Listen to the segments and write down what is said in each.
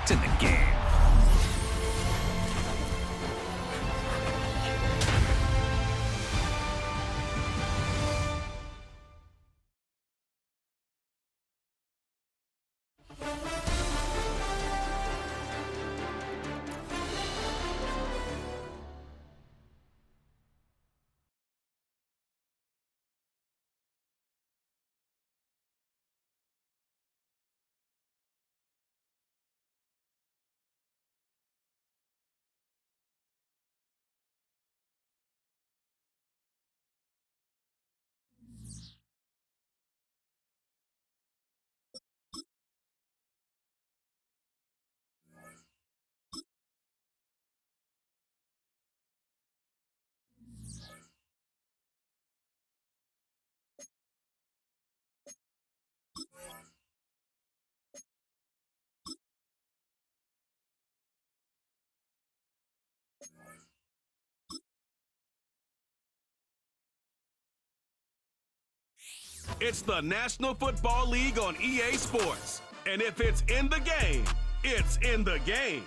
It's in the game. It's the National Football League on EA Sports. And if it's in the game, it's in the game.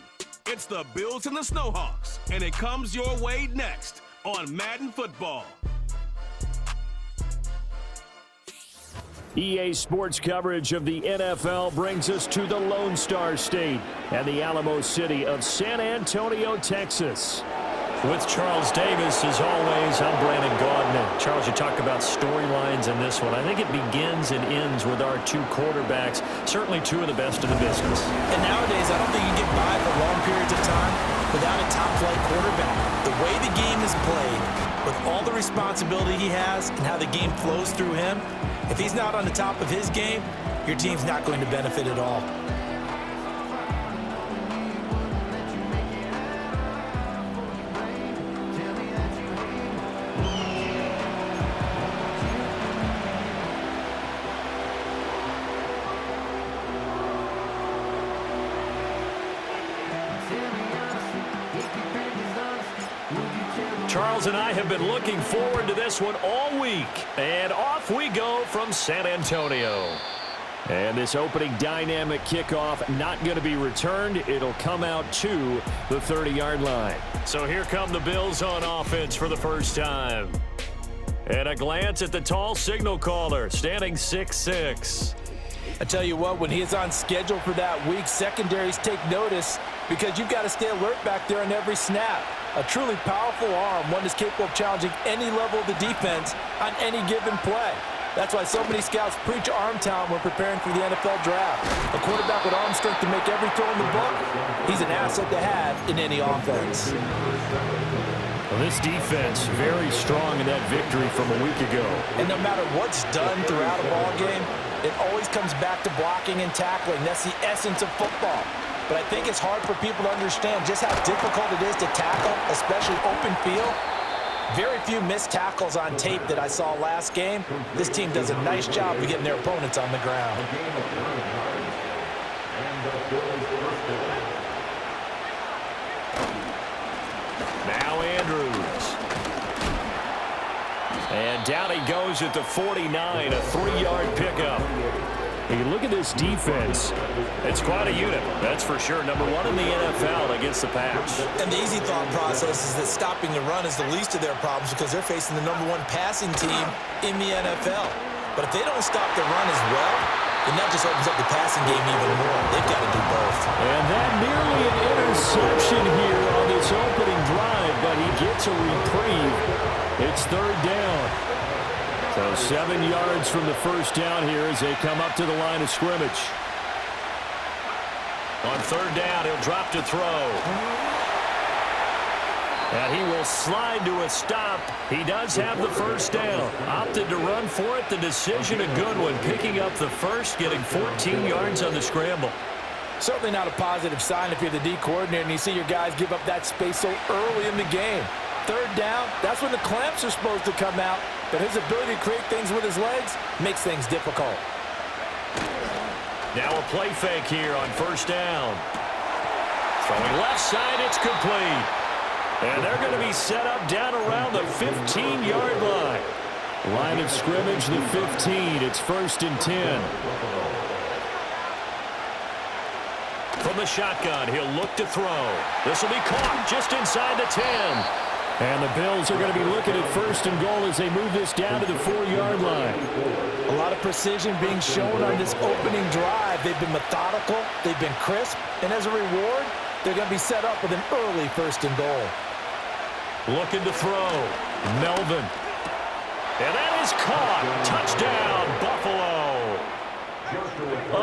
It's the Bills and the Snowhawks, and it comes your way next on Madden Football. EA Sports coverage of the NFL brings us to the Lone Star State and the Alamo City of San Antonio, Texas. With Charles Davis, as always, I'm Brandon Gaudin. Charles, you talk about storylines in this one. I think it begins and ends with our two quarterbacks, certainly two of the best in the business. And nowadays, I don't think you can get by for long periods of time without a top-flight quarterback. The way the game is played, with all the responsibility he has and how the game flows through him, if he's not on the top of his game, your team's not going to benefit at all. Charles and I have been looking forward to this one all week. And off we go from San Antonio. And this opening dynamic kickoff not going to be returned. It'll come out to the 30-yard line. So here come the Bills on offense for the first time. And a glance at the tall signal caller, standing 6'6". I tell you what, when he is on schedule for that week, secondaries take notice because you've got to stay alert back there on every snap. A truly powerful arm, one that's capable of challenging any level of the defense on any given play. That's why so many scouts preach arm talent when preparing for the NFL draft. A quarterback with arm strength to make every throw in the book, he's an asset to have in any offense. Well, this defense very strong in that victory from a week ago. And no matter what's done throughout a ball game, it always comes back to blocking and tackling. That's the essence of football. But I think it's hard for people to understand just how difficult it is to tackle, especially open field. Very few missed tackles on tape that I saw last game. This team does a nice job of getting their opponents on the ground. Now Andrews. And down he goes at the 49, a 3-yard pickup. You look at this defense. It's quite a unit, that's for sure. Number one in the NFL against the pass. And the easy thought process is that stopping the run is the least of their problems because they're facing the number one passing team in the NFL. But if they don't stop the run as well, then that just opens up the passing game even more. They've got to do both. And that nearly an interception here on this opening drive, but he gets a reprieve. It's third down. So 7 yards from the first down here as they come up to the line of scrimmage. On third down, he'll drop to throw. And he will slide to a stop. He does have the first down. Opted to run for it. The decision a good one. Picking up the first, getting 14 yards on the scramble. Certainly not a positive sign if you're the D coordinator and you see your guys give up that space so early in the game. Third down, that's when the clamps are supposed to come out. But his ability to create things with his legs makes things difficult. Now a play fake here on first down. Throwing left side, it's complete. And they're going to be set up down around the 15-yard line. Line of scrimmage, the 15. It's 1st and 10. From the shotgun, he'll look to throw. This will be caught just inside the 10. And the Bills are going to be looking at first and goal as they move this down to the 4-yard line. A lot of precision being shown on this opening drive. They've been methodical, they've been crisp, and as a reward, they're going to be set up with an early first and goal. Looking to throw. Melvin. And that is caught. Touchdown, Buffalo.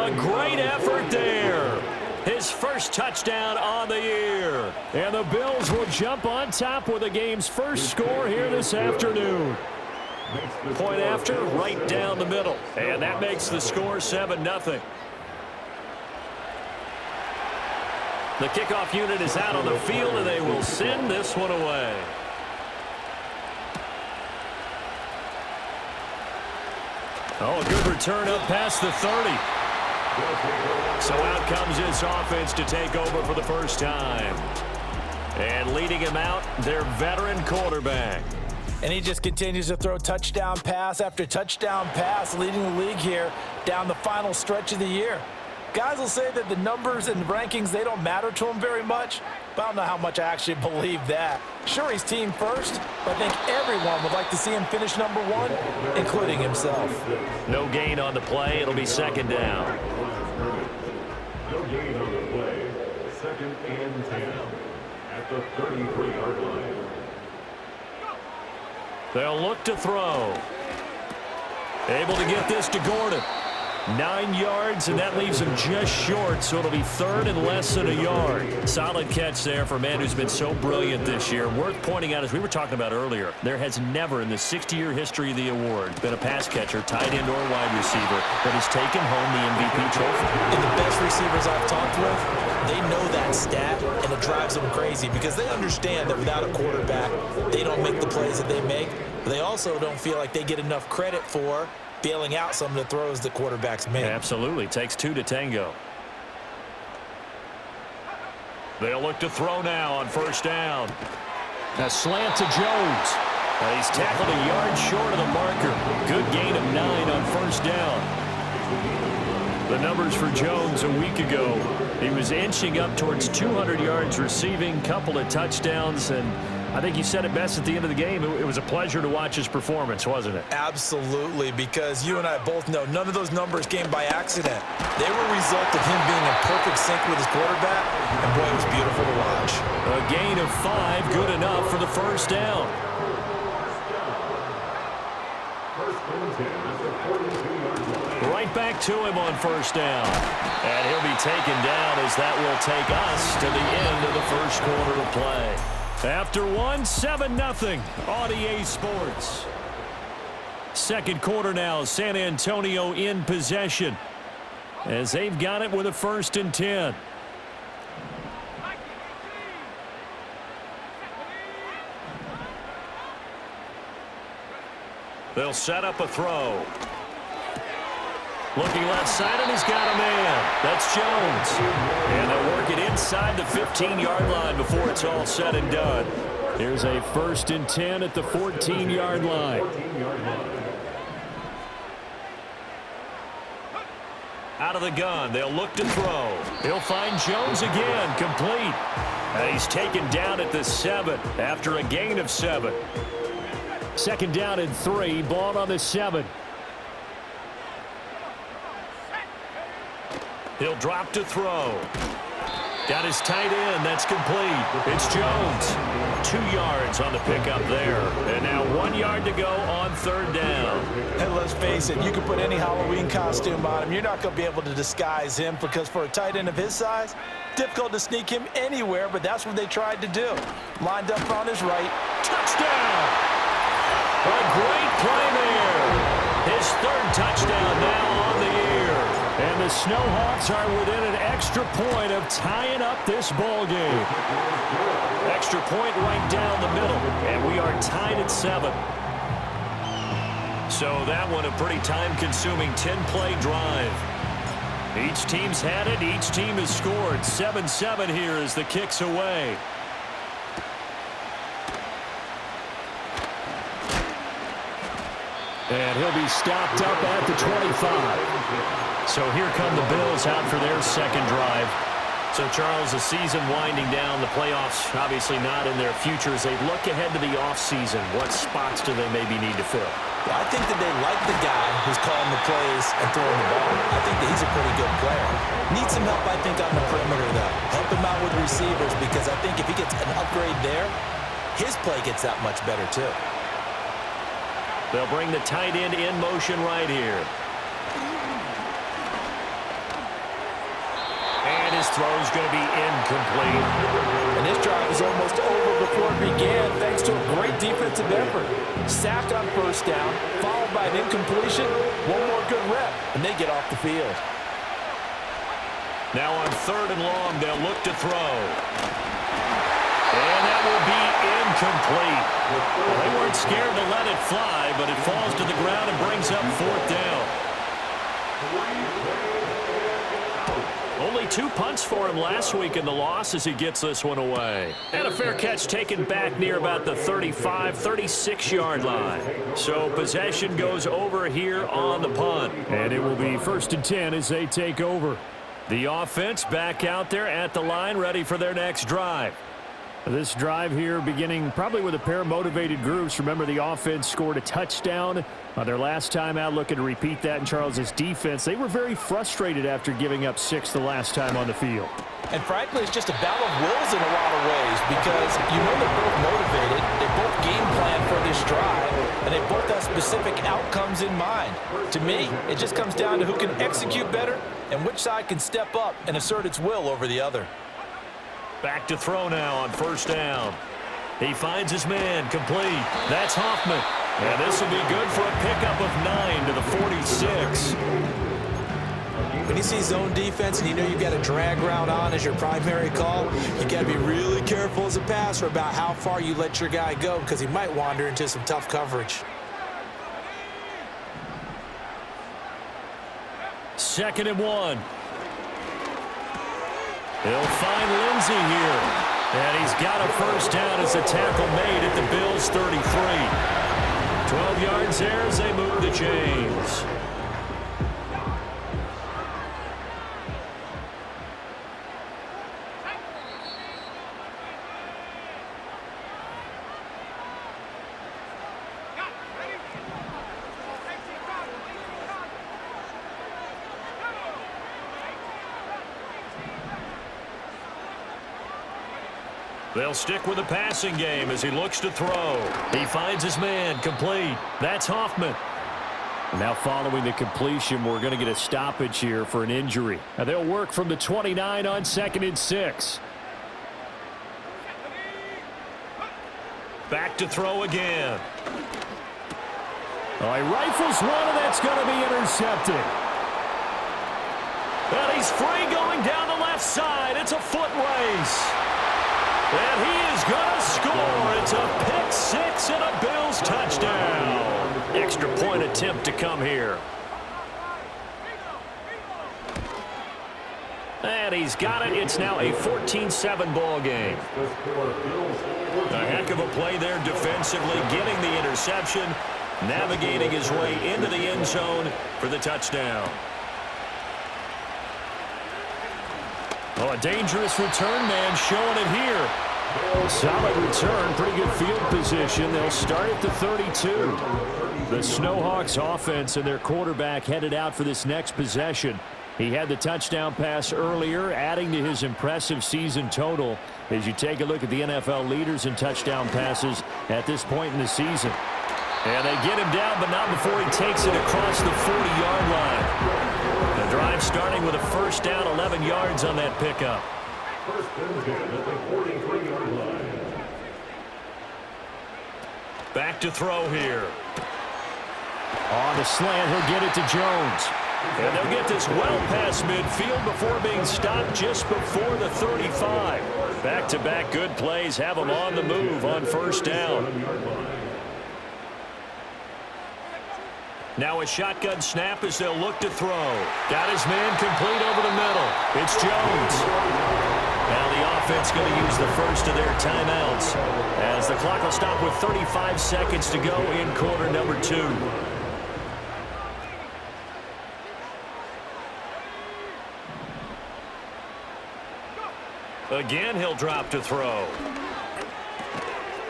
A great effort there. His first touchdown on the year. And the Bills will jump on top with the game's first score here this afternoon. Point after, right down the middle. And that makes the score 7-0. The kickoff unit is out on the field, and they will send this one away. Oh, a good return up past the 30. So out comes this offense to take over for the first time. And leading him out, their veteran quarterback. And he just continues to throw touchdown pass after touchdown pass, leading the league here down the final stretch of the year. Guys will say that the numbers and rankings, they don't matter to him very much, but I don't know how much I actually believe that. Sure, he's team first, but I think everyone would like to see him finish number one, including himself. No gain on the play. It'll be second down. No gain on the play. Second and 10 at the 33-yard line. They'll look to throw. Able to get this to Gordon. 9 yards, and that leaves him just short, so it'll be third and less than a yard. Solid catch there for a man who's been so brilliant this year. Worth pointing out, as we were talking about earlier, there has never in the 60-year history of the award been a pass catcher, tight end, or wide receiver that has taken home the MVP trophy. And the best receivers I've talked with, they know that stat, and it drives them crazy because they understand that without a quarterback, they don't make the plays that they make, but they also don't feel like they get enough credit for bailing out some of the throws the quarterbacks make. Absolutely. Takes two to tango. They'll look to throw now on first down. A slant to Jones. He's tackled a yard short of the marker. Good gain of 9 on first down. The numbers for Jones a week ago. He was inching up towards 200 yards receiving, couple of touchdowns, and I think you said it best at the end of the game. It was a pleasure to watch his performance, wasn't it? Absolutely, because you and I both know none of those numbers came by accident. They were a result of him being in perfect sync with his quarterback, and boy, it was beautiful to watch. A gain of 5, good enough for the first down. Right back to him on first down. And he'll be taken down as that will take us to the end of the first quarter of play. After 7-0 on EA Sports. Second quarter now, San Antonio in possession as they've got it with a 1st and 10. They'll set up a throw. Looking left side, and he's got a man. That's Jones. And they'll work it inside the 15-yard line before it's all said and done. Here's a 1st and 10 at the 14-yard line. Out of the gun, they'll look to throw. He'll find Jones again, complete. And he's taken down at the 7 after a gain of 7. Second down and 3, ball on the 7. He'll drop to throw. Got his tight end. That's complete. It's Jones. 2 yards on the pickup there. And now 1 yard to go on third down. And let's face it, you can put any Halloween costume on him. You're not going to be able to disguise him because for a tight end of his size, difficult to sneak him anywhere, but that's what they tried to do. Lined up on his right. Touchdown! A great play there. His 3rd touchdown now on the year. And the Snowhawks are within an extra point of tying up this ball game. Extra point right down the middle, and we are tied at 7. So that one a pretty time-consuming 10-play drive. Each team's had it. Each team has scored. 7-7 here as the kick's away. And he'll be stopped up at the 25. So here come the Bills out for their second drive. So, Charles, the season winding down, the playoffs obviously not in their future. As they look ahead to the offseason, what spots do they maybe need to fill? Well, I think that they like the guy who's calling the plays and throwing the ball. I think that he's a pretty good player. Needs some help, I think, on the perimeter, though. Help him out with receivers, because I think if he gets an upgrade there, his play gets that much better, too. They'll bring the tight end in motion right here. And his throw's going to be incomplete. And this drive is almost over before it began, thanks to a great defensive effort. Sack on first down, followed by an incompletion. One more good rep, and they get off the field. Now on 3rd and long, they'll look to throw. And that will be incomplete. Well, they weren't scared to let it fly, but it falls to the ground and brings up 4th down. Only 2 punts for him last week in the loss as he gets this one away. And a fair catch taken back near about the 35, 36-yard line. So possession goes over here on the punt. And it will be 1st and 10 as they take over. The offense back out there at the line, ready for their next drive. This drive here beginning probably with a pair of motivated groups. Remember, the offense scored a touchdown on their last time out, looking to repeat that in Charles's defense. They were very frustrated after giving up 6 the last time on the field. And frankly, it's just a battle of wills in a lot of ways, because you know they're both motivated, they both game plan for this drive, and they both have specific outcomes in mind. To me, it just comes down to who can execute better and which side can step up and assert its will over the other. Back to throw now on 1st down. He finds his man, complete. That's Hoffman. And this will be good for a pickup of 9 to the 46. When you see zone defense and you know you've got a drag route on as your primary call, you got to be really careful as a passer about how far you let your guy go, because he might wander into some tough coverage. 2nd and 1. He'll find Lindsey here. And he's got a 1st down as the tackle made at the Bills' 33. 12 yards there as they move the chains. They'll stick with the passing game as he looks to throw. He finds his man, complete. That's Hoffman. Now following the completion, we're going to get a stoppage here for an injury. Now they'll work from the 29 on 2nd and 6. Back to throw again. Oh, he rifles one, and that's going to be intercepted. And he's free going down the left side. It's a foot race. And he is going to score. It's a pick 6 and a Bills touchdown. Extra point attempt to come here. And he's got it. It's now a 14-7 ball game. A heck of a play there defensively, getting the interception, navigating his way into the end zone for the touchdown. Oh, a dangerous return man showing it here. Solid return, pretty good field position. They'll start at the 32. The Snowhawks offense and their quarterback headed out for this next possession. He had the touchdown pass earlier, adding to his impressive season total as you take a look at the NFL leaders in touchdown passes at this point in the season. And they get him down, but not before he takes it across the 40-yard line. The drive starting with a 1st down, 11 yards on that pickup. 1st and 10 at the 43-yard line. Back to throw here. On the slant, he'll get it to Jones. And they'll get this well past midfield before being stopped just before the 35. Back-to-back good plays have him on the move on 1st down. Now a shotgun snap as they'll look to throw. Got his man complete over the middle. It's Jones. Now the offense going to use the first of their timeouts as the clock will stop with 35 seconds to go in quarter number 2. Again, he'll drop to throw.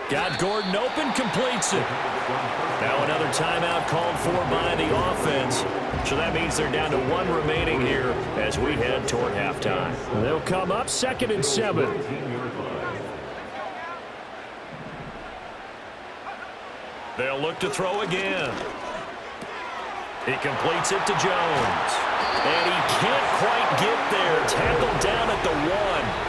Got Gordon open, completes it. Now another timeout called for by the offense. So that means they're down to 1 remaining here as we head toward halftime. They'll come up 2nd and 7. They'll look to throw again. He completes it to Jones. And he can't quite get there. Tackled down at the 1.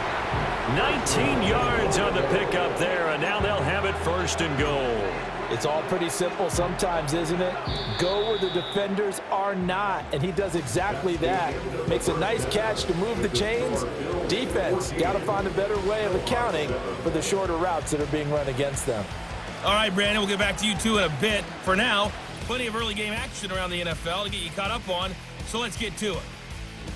19 yards on the pickup there, and now they'll have it 1st and goal. It's all pretty simple sometimes, isn't it? Go where the defenders are not, and he does exactly that. Makes a nice catch to move the chains. Defense, got to find a better way of accounting for the shorter routes that are being run against them. All right, Brandon, we'll get back to you two in a bit. For now, plenty of early game action around the NFL to get you caught up on, so let's get to it.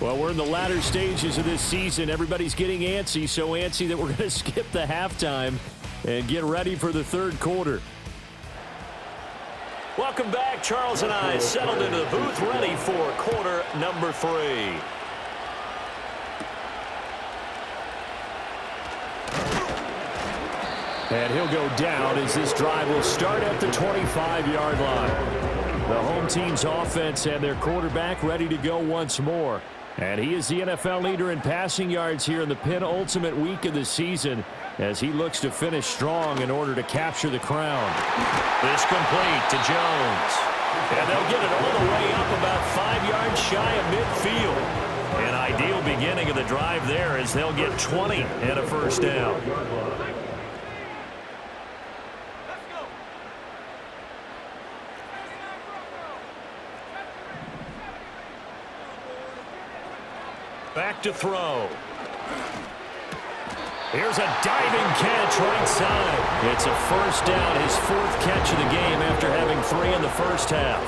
Well, we're in the latter stages of this season. Everybody's getting antsy, so antsy that we're going to skip the halftime and get ready for the 3rd quarter. Welcome back. Charles and I settled into the booth ready for quarter number 3. And he'll go down as this drive will start at the 25-yard line. The home team's offense and their quarterback ready to go once more. And he is the NFL leader in passing yards here in the penultimate week of the season as he looks to finish strong in order to capture the crown. This complete to Jones. And they'll get it all the way up about 5 yards shy of midfield. An ideal beginning of the drive there as they'll get 20 and a 1st down. Back to throw. Here's a diving catch right side. It's a 1st down, his 4th catch of the game after having 3 in the 1st half.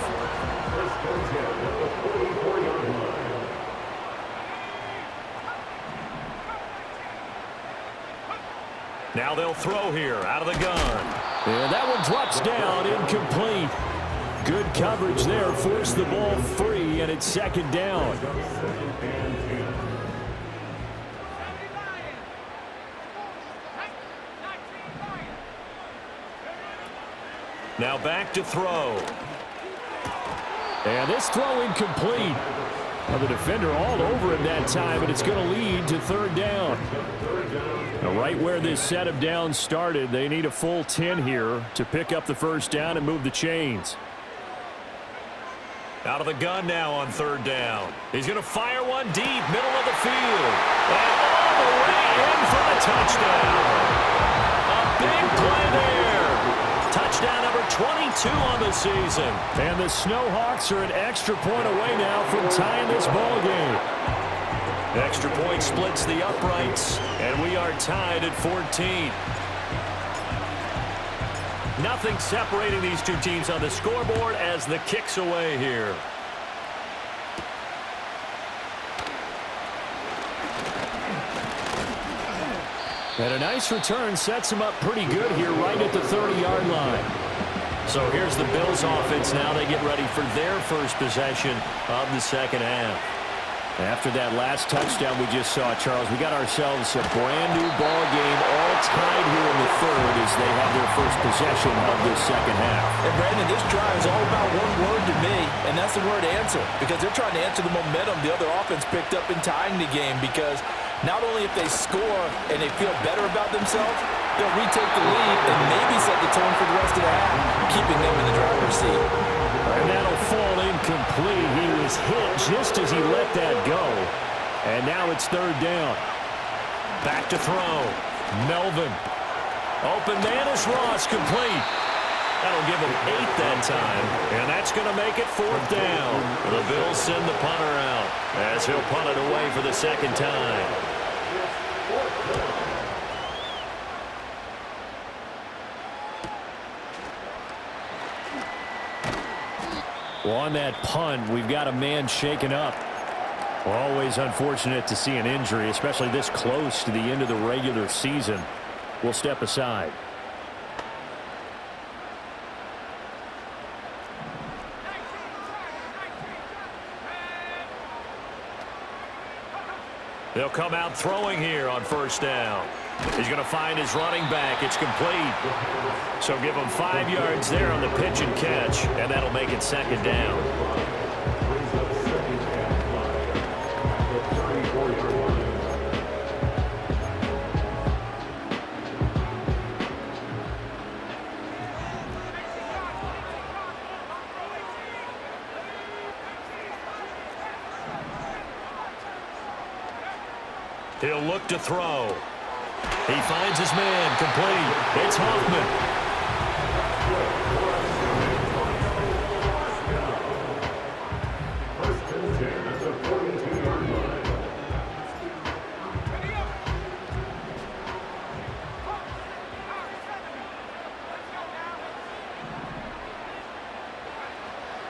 Now they'll throw here out of the gun. And that one drops down, incomplete. Good coverage there, forced the ball free, and it's 2nd down. Now back to throw. And this throw incomplete. Well, the defender all over him that time, and it's going to lead to 3rd down. Now, right where this set of downs started, they need a full 10 here to pick up the 1st down and move the chains. Out of the gun now on 3rd down. He's going to fire one deep, middle of the field. And all the way in for the touchdown. A big play there. Touchdown number 22 on the season. And the Snowhawks are an extra point away now from tying this ball game. Extra point splits the uprights, and we are tied at 14. Nothing separating these two teams on the scoreboard as the kick's away here. And a nice return sets him up pretty good here right at the 30-yard line. So here's the Bills offense now. They get ready for their 1st possession of the 2nd half. After that last touchdown we just saw, Charles, we got ourselves a brand-new ball game all tied here in the 3rd as they have their 1st possession of this 2nd half. And, Brandon, this drive is all about one word to me, and that's the word answer, because they're trying to answer the momentum the other offense picked up in tying the game, because not only if they score and they feel better about themselves, they'll retake the lead and maybe set the tone for the rest of the half, keeping them in the driver's seat. And that'll fall incomplete. He was hit just as he let that go. And now it's 3rd down. Back to throw. Melvin. Open man is Ross, complete. That'll give him 8 that time. And that's going to make it 4th down. The Bills send the punter out as he'll punt it away for the 2nd time. Well, on that punt, we've got a man shaken up. Always unfortunate to see an injury, especially this close to the end of the regular season. We'll step aside. They'll come out throwing here on first down. He's going to find his running back. It's complete. So give him 5 yards there on the pitch and catch, and that'll make it second down. He'll look to throw. He finds his man, complete. It's Hoffman. First and 10 at the 42-yard line.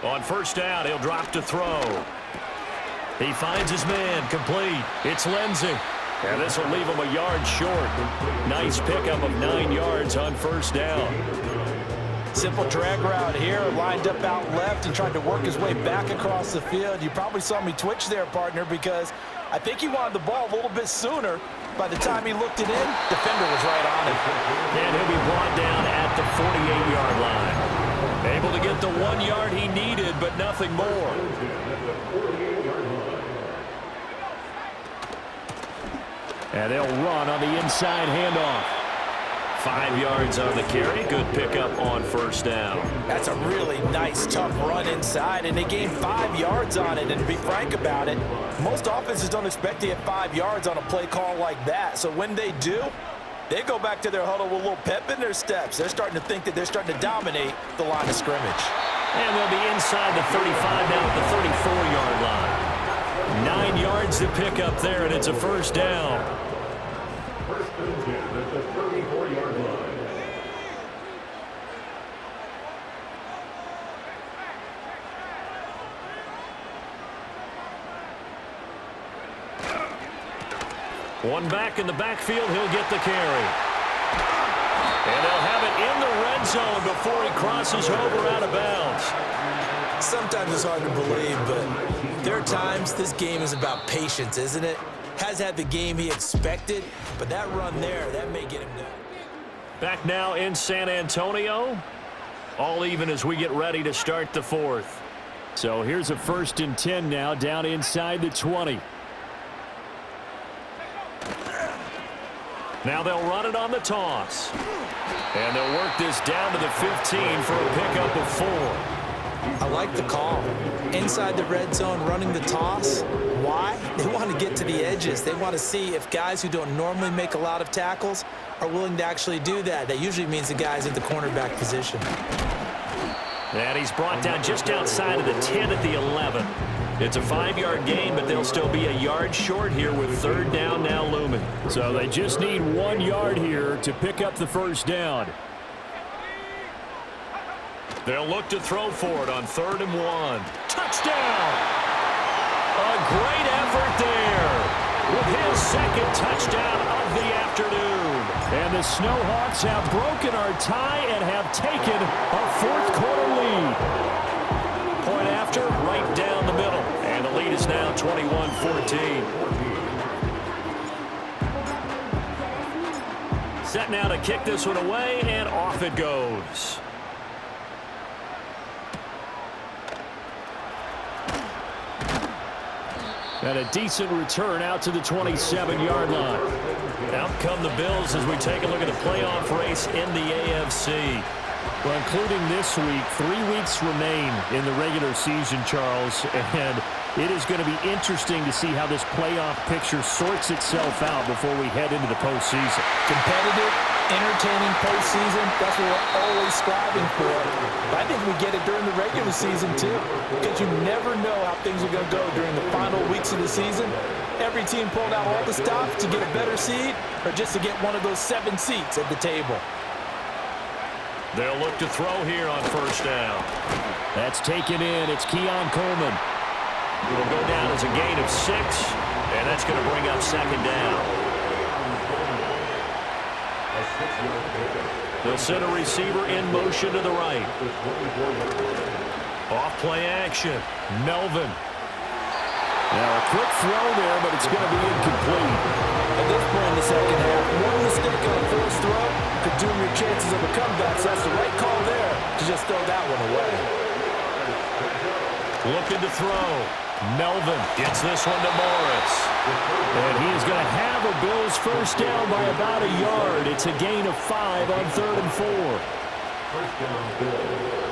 On first down, he'll drop to throw. He finds his man, complete. It's Lindsey. And this will leave him a yard short. Nice pickup of 9 yards on first down. Simple drag route here, lined up out left and tried to work his way back across the field. You probably saw me twitch there, partner, because I think he wanted the ball a little bit sooner. By the time he looked it in, defender was right on him. And he'll be brought down at the 48-yard line. Able to get the 1 yard he needed, but nothing more. And they'll run on the inside handoff. 5 yards on the carry. Good pickup on first down. That's a really nice, tough run inside, and they gained 5 yards on it. And to be frank about it, most offenses don't expect to get 5 yards on a play call like that. So when they do, they go back to their huddle with a little pep in their steps. They're starting to think that they're starting to dominate the line of scrimmage. And they'll be inside the 35 now at the 34-yard line. 9 yards to pick up there, and it's a first down. First and 10 at the 34-yard line. One back in the backfield, he'll get the carry. And they'll have it in the red zone before he crosses over out of bounds. Sometimes it's hard to believe, but there are times this game is about patience, isn't it? Has had the game he expected, but that run there, that may get him down. Back now in San Antonio. All even as we get ready to start the fourth. So here's a 1st and 10 now, down inside the 20. Now they'll run it on the toss. And they'll work this down to the 15 for a pickup of 4. I like the call. Inside the red zone, running the toss. Why? They want to get to the edges. They want to see if guys who don't normally make a lot of tackles are willing to actually do that. That usually means the guys at the cornerback position. And he's brought down just outside of the 10 at the 11. It's a 5-yard gain, but they'll still be a yard short here with 3rd down now looming. So they just need 1 yard here to pick up the first down. They'll look to throw for it on 3rd and 1. Touchdown! A great effort there with his 2nd touchdown of the afternoon. And the Snowhawks have broken our tie and have taken a 4th quarter lead. Point after, right down the middle. And the lead is now 21-14. Set now to kick this one away, and off it goes. And a decent return out to the 27-yard line. Out come the Bills as we take a look at the playoff race in the AFC. Well, including this week, 3 weeks remain in the regular season, Charles, and it is going to be interesting to see how this playoff picture sorts itself out before we head into the postseason. Competitive, entertaining postseason, that's what we're always striving for. But I think we get it during the regular season, too, because you never know how things are going to go during the final weeks of the season. Every team pulled out all the stops to get a better seed or just to get one of those 7 seats at the table. They'll look to throw here on first down. That's taken in. It's Keon Coleman. It'll go down as a gain of 6, and that's going to bring up 2nd down. They'll send a receiver in motion to the right. Off play action. Melvin. Now a quick throw there, but it's going to be incomplete. At this point in the second half, one mistake on a forced throw could doom your chances of a comeback, so that's the right call there to just throw that one away. Looking to throw. Melvin gets this one to Morris. And he is going to have a Bills first down by about a yard. It's a gain of 5 on 3rd and 4. First down, Bills.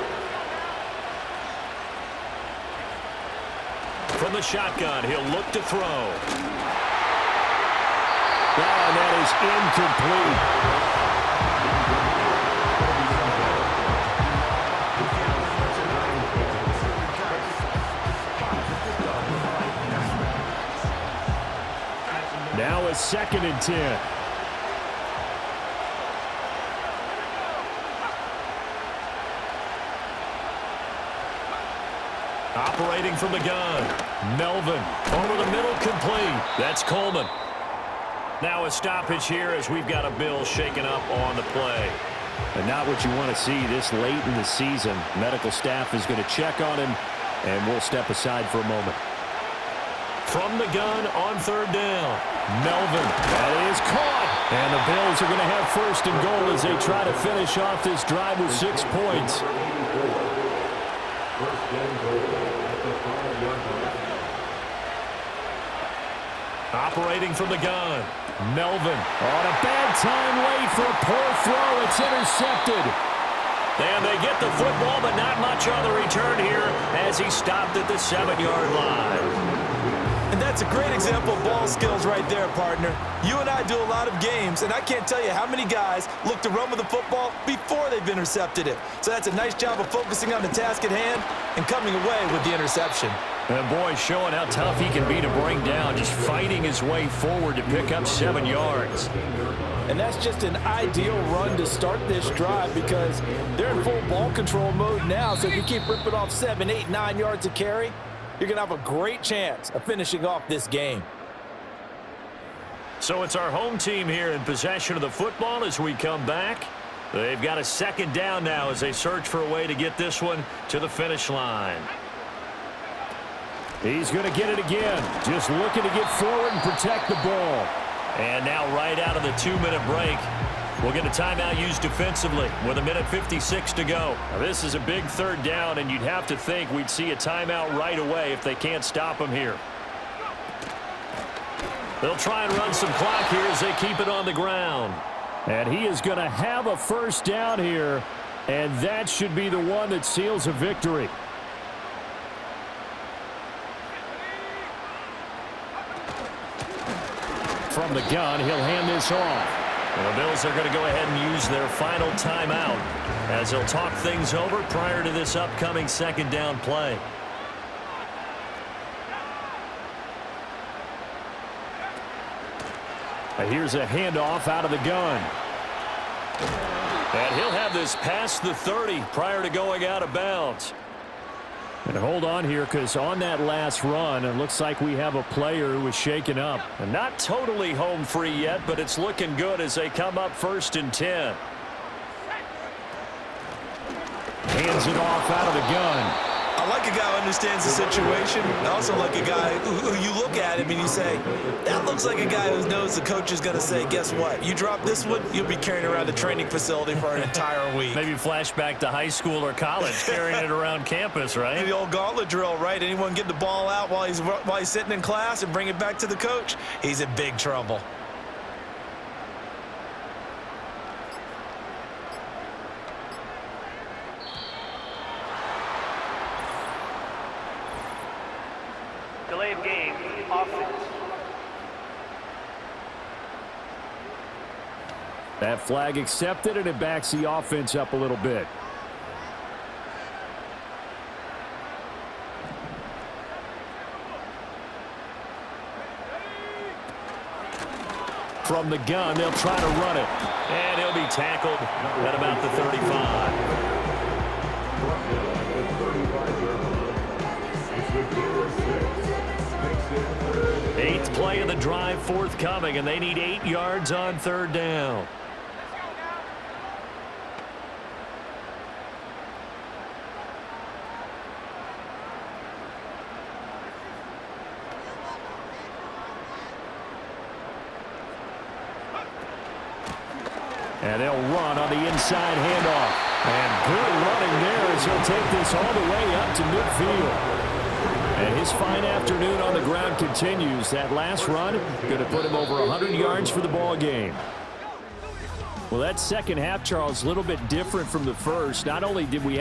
From the shotgun, he'll look to throw. And that is incomplete. Now a 2nd and 10. Operating from the gun. Melvin over the middle, complete. That's Coleman. Now a stoppage here as we've got a Bill shaken up on the play. And not what you want to see this late in the season. Medical staff is going to check on him, and we'll step aside for a moment. From the gun on 3rd down. Melvin, that is caught. And the Bills are going to have 1st and goal as they try to finish off this drive with 6 points. First and goal at the 5-yard line. Operating from the gun. Melvin on a bad time late for a poor throw. It's intercepted. And they get the football, but not much on the return here as he stopped at the 7-yard line. And that's a great example of ball skills right there, partner. You and I do a lot of games, and I can't tell you how many guys look to run with the football before they've intercepted it. So that's a nice job of focusing on the task at hand and coming away with the interception. And boy, showing how tough he can be to bring down, just fighting his way forward to pick up 7 yards. And that's just an ideal run to start this drive because they're in full ball control mode now. So if you keep ripping off 7, 8, 9 yards of carry, you're going to have a great chance of finishing off this game. So it's our home team here in possession of the football as we come back. They've got a 2nd down now as they search for a way to get this one to the finish line. He's going to get it again. Just looking to get forward and protect the ball. And now right out of the 2-minute break, we'll get a timeout used defensively with 1:56 to go. Now, this is a big 3rd down, and you'd have to think we'd see a timeout right away if they can't stop him here. They'll try and run some clock here as they keep it on the ground. And he is going to have a 1st down here, and that should be the one that seals a victory. From the gun, he'll hand this off. And the Bills are going to go ahead and use their final timeout as they'll talk things over prior to this upcoming 2nd down play. And here's a handoff out of the gun. And he'll have this past the 30 prior to going out of bounds. And hold on here, because on that last run, it looks like we have a player who was shaken up. And not totally home free yet, but it's looking good as they come up 1st and 10. Hands it off out of the gun. I like a guy who understands the situation. I also like a guy who you look at him and you say, that looks like a guy who knows the coach is going to say, guess what? You drop this one, you'll be carrying around the training facility for an entire week. Maybe flashback to high school or college, carrying it around campus, right? The old gauntlet drill, right? Anyone get the ball out while he's sitting in class and bring it back to the coach, he's in big trouble. Delay of game, offense. That flag accepted, and it backs the offense up a little bit. From the gun, they'll try to run it. And he'll be tackled at about the 35. Eighth play of the drive forthcoming, and they need 8 yards on 3rd down. And they'll run on the inside handoff. And good running there as he'll take this all the way up to midfield. And his fine afternoon on the ground continues. That last run going to put him over 100 yards for the ball game. Well, that second half, Charles, a little bit different from the first. Not only did we have